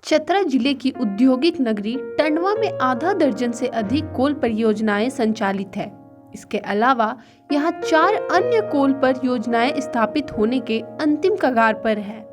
चतरा जिले की औद्योगिक नगरी टंडवा में आधा दर्जन से अधिक कोल परियोजनाएं संचालित है। इसके अलावा यहाँ 4 अन्य कोल परियोजनाएं स्थापित होने के अंतिम कगार पर है,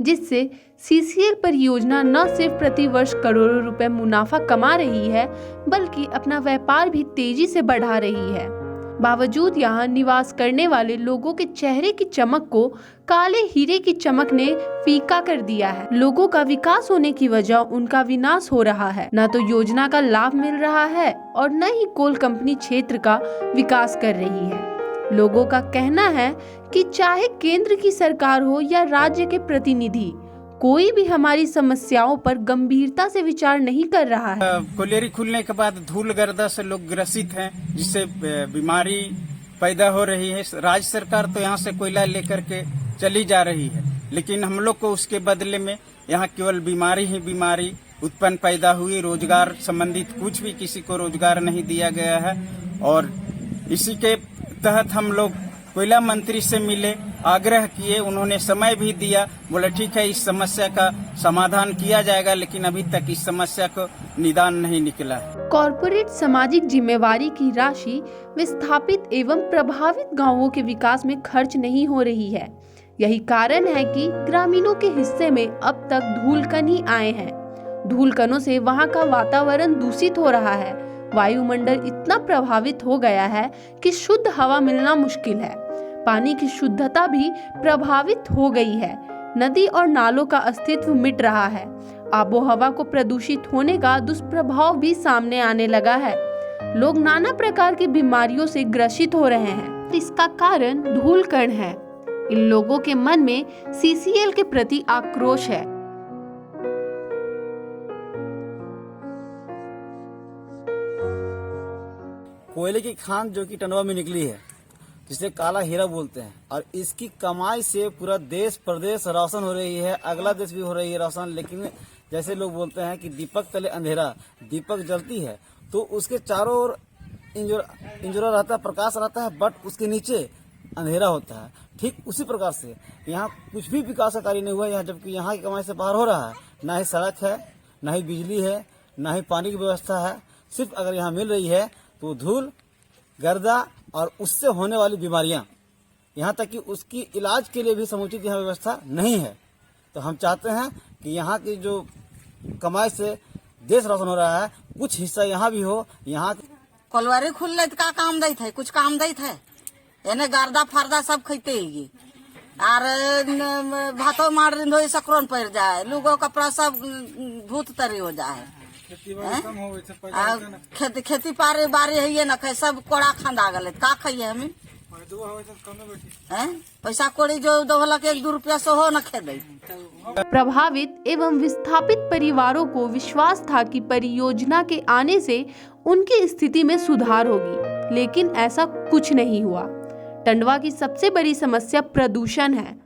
जिससे सीसीएल परियोजना न सिर्फ प्रति वर्ष करोड़ों रुपए मुनाफा कमा रही है, बल्कि अपना व्यापार भी तेजी से बढ़ा रही है। बावजूद यहाँ निवास करने वाले लोगों के चेहरे की चमक को काले हीरे की चमक ने फीका कर दिया है। लोगों का विकास होने की वजह उनका विनाश हो रहा है। न तो योजना का लाभ मिल रहा है और न ही कोल कंपनी क्षेत्र का विकास कर रही है। लोगों का कहना है कि चाहे केंद्र की सरकार हो या राज्य के प्रतिनिधि, कोई भी हमारी समस्याओं पर गंभीरता से विचार नहीं कर रहा है। कोलेरी खुलने के बाद धूल गर्दा से लोग ग्रसित हैं, जिससे बीमारी पैदा हो रही है। राज्य सरकार तो यहाँ से कोयला लेकर के चली जा रही है, लेकिन हम लोग को उसके बदले में यहाँ केवल बीमारी ही बीमारी उत्पन्न पैदा हुई। रोजगार संबंधित कुछ भी किसी को रोजगार नहीं दिया गया है। और इसी के तहत हम लोग कोयला मंत्री से मिले, आग्रह किए, उन्होंने समय भी दिया, बोले ठीक है इस समस्या का समाधान किया जाएगा, लेकिन अभी तक इस समस्या को निदान नहीं निकला है। कॉर्पोरेट सामाजिक जिम्मेवारी की राशि विस्थापित एवं प्रभावित गांवों के विकास में खर्च नहीं हो रही है। यही कारण है कि ग्रामीणों के हिस्से में अब तक धूलकण ही आए हैं। धूलकणों से वहां का वातावरण दूषित हो रहा है। वायुमंडल इतना प्रभावित हो गया है कि शुद्ध हवा मिलना मुश्किल है। पानी की शुद्धता भी प्रभावित हो गई है। नदी और नालों का अस्तित्व मिट रहा है। आबोहवा को प्रदूषित होने का दुष्प्रभाव भी सामने आने लगा है। लोग नाना प्रकार की बीमारियों से ग्रसित हो रहे हैं। इसका कारण धूलकण है। इन लोगों के मन में सीसीएल के प्रति आक्रोश है। कोयले की खान जो कि टंडवा में निकली है, जिसे काला हीरा बोलते हैं, और इसकी कमाई से पूरा देश प्रदेश रोशन हो रही है। अगला देश भी हो रही है रोशन। लेकिन जैसे लोग बोलते हैं कि दीपक तले अंधेरा, दीपक जलती है तो उसके चारों ओर इंजोरा रहता है, प्रकाश रहता है, बट उसके नीचे अंधेरा होता है। ठीक उसी प्रकार से यहाँ कुछ भी विकास का कार्य नहीं हुआ यहाँ, जबकि यहाँ की कमाई से बाहर हो रहा है। ना ही सड़क है, ना ही बिजली है, ना ही पानी की व्यवस्था है। सिर्फ अगर यहाँ मिल रही है तो धूल गर्दा और उससे होने वाली बीमारियां, यहाँ तक कि उसकी इलाज के लिए भी समुचित यहाँ व्यवस्था नहीं है। तो हम चाहते हैं कि यहाँ की जो कमाई से देश रोशन हो रहा है, कुछ हिस्सा यहाँ भी हो। यहाँ कोलवारी खुलले तो का काम दैत है, कुछ काम दैत है। एने गार्दा फार्दा सब खैते ही और भातो मार धोई सकरोन पड़ जाए, लोगों कपड़ा सब भूत तरी हो जाए। खेती पारे बारी है न, सब कोड़ा खंदा गले का खाइए हमें। पैसा कोड़ी जो 2 लाख 1-2 रुपया से हो न खेदे। प्रभावित एवं विस्थापित परिवारों को विश्वास था कि परियोजना के आने से उनकी स्थिति में सुधार होगी, लेकिन ऐसा कुछ नहीं हुआ। टंडवा की सबसे बड़ी समस्या प्रदूषण है।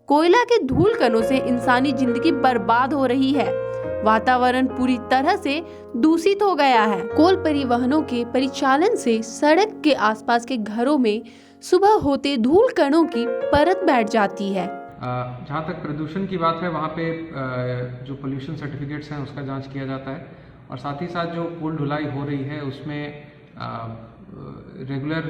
कोयला के धूल कणों से इंसानी जिंदगी बर्बाद हो रही है। वातावरण पूरी तरह से दूषित हो गया है। कोल परिवहनों के परिचालन से सड़क के आसपास के घरों में सुबह होते धूल कणों की परत बैठ जाती है। जहाँ तक प्रदूषण की बात है, वहाँ पे जो पोल्यूशन सर्टिफिकेट्स हैं उसका जांच किया जाता है, और साथ ही साथ जो कोल ढुलाई हो रही है उसमें रेगुलर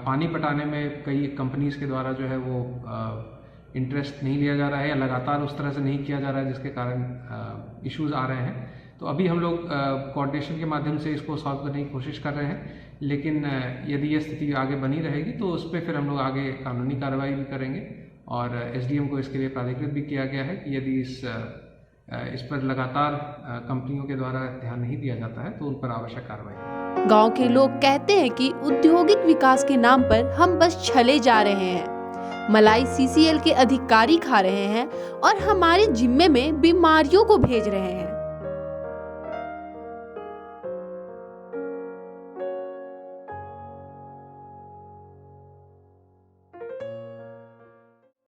पानी पटाने में कई कंपनीज के द्वारा जो है वो इंटरेस्ट नहीं लिया जा रहा है, या लगातार उस तरह से नहीं किया जा रहा है, जिसके कारण इश्यूज आ रहे हैं। तो अभी हम लोग कोऑर्डिनेशन के माध्यम से इसको सॉल्व करने की कोशिश कर रहे हैं, लेकिन यदि ये स्थिति आगे बनी रहेगी तो उस पर फिर हम लोग आगे कानूनी कार्रवाई भी करेंगे। और एसडीएम को इसके लिए प्राधिकृत भी किया गया है कि यदि इस पर लगातार कंपनियों के द्वारा ध्यान नहीं दिया जाता है तो उन पर आवश्यक कार्रवाई। गाँव के लोग कहते हैं कि औद्योगिक विकास के नाम पर हम बस छले जा रहे हैं। मलाई सीसीएल के अधिकारी खा रहे हैं और हमारे जिम्मे में बीमारियों को भेज रहे हैं।